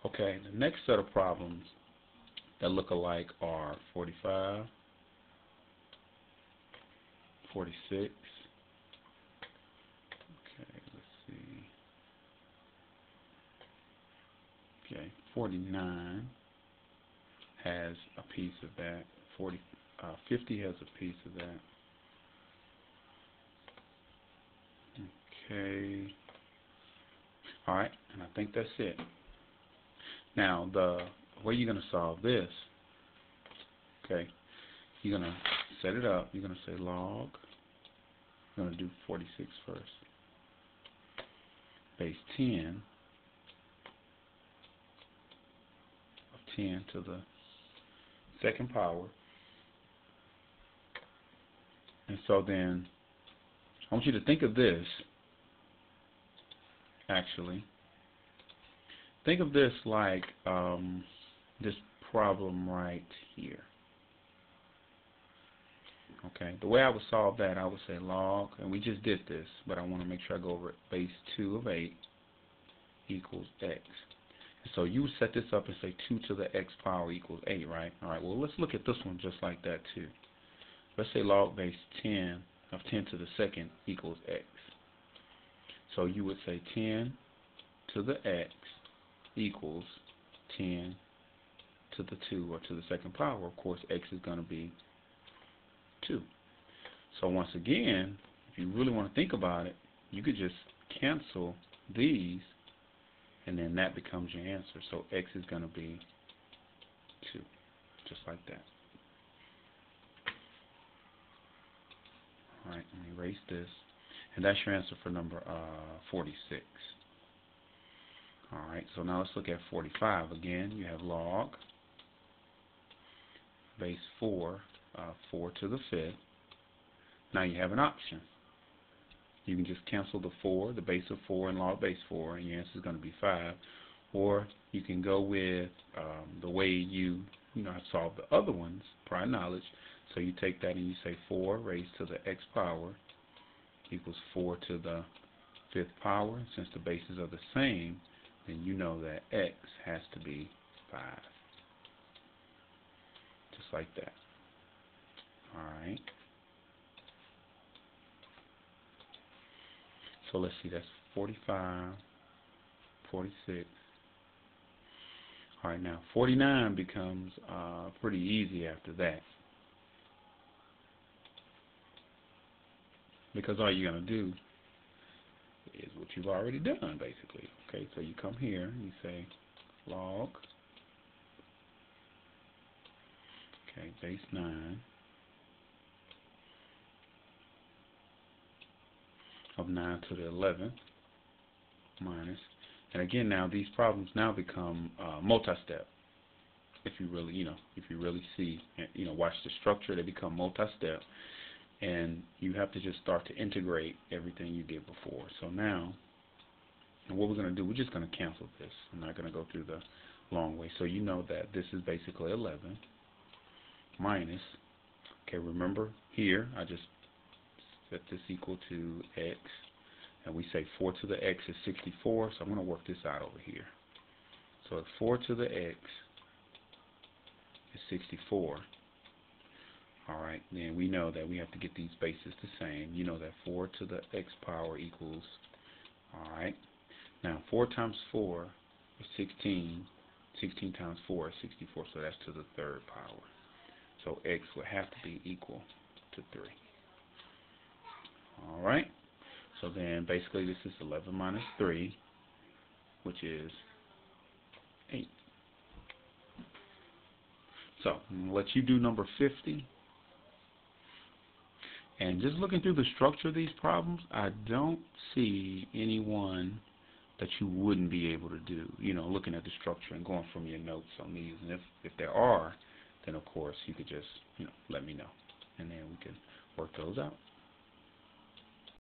Okay, the next set of problems that look alike are 45, 46. Okay, let's see. Okay, 49 has a piece of that. 50 has a piece of that. Okay. All right, and I think that's it. Now, the way you're going to solve this, okay, you're going to set it up. You're going to say log. You're going to do 46 first. Base 10 of 10 to the second power. And so then, I want you to think of this, actually. Think of this like this problem right here. Okay, the way I would solve that, I would say log, and we just did this, but I want to make sure I go over it. Base 2 of 8 equals x. And so you would set this up and say 2 to the x power equals 8, right? All right, well, let's look at this one just like that, too. Let's say log base 10 of 10 to the second equals x. So you would say 10 to the x equals 10 to the 2, or to the second power. Of course, x is going to be 2. So once again, if you really want to think about it, you could just cancel these, and then that becomes your answer. So x is going to be 2, just like that. All right, let me erase this. And that's your answer for number 46. All right, so now let's look at 45. Again, you have log base 4, 4 to the 5th. Now you have an option. You can just cancel the 4, the base of 4, and log base 4, and your answer is going to be 5. Or you can go with the way you have solved the other ones, prior knowledge. So you take that and you say 4 raised to the x power equals 4 to the 5th power. Since the bases are the same, then you know that x has to be 5. Just like that. Alright. So let's see, that's 45, 46. Alright, now 49 becomes pretty easy after that. Because all you're going to do is what you've already done, basically. Okay, so you come here, you say log, okay, base 9 of 9 to the 11th minus, and again now these problems now become multi-step. If you really, if you really see, watch the structure, they become multi-step. And you have to just start to integrate everything you did before. So now, what we're going to do, we're just going to cancel this. I'm not going to go through the long way. So you know that this is basically 11 minus, okay, remember here, I just set this equal to x. And we say 4 to the x is 64, so I'm going to work this out over here. So if 4 to the x is 64, alright, then we know that we have to get these bases the same. You know that 4 to the x power equals, alright, now 4 times 4 is 16. 16 times 4 is 64, so that's to the 3rd power. So x would have to be equal to 3. Alright, so then basically this is 11 minus 3, which is 8. So I'm going to let you do number 50. And just looking through the structure of these problems, I don't see anyone that you wouldn't be able to do, looking at the structure and going from your notes on these. And if there are, then of course you could just, let me know. And then we can work those out.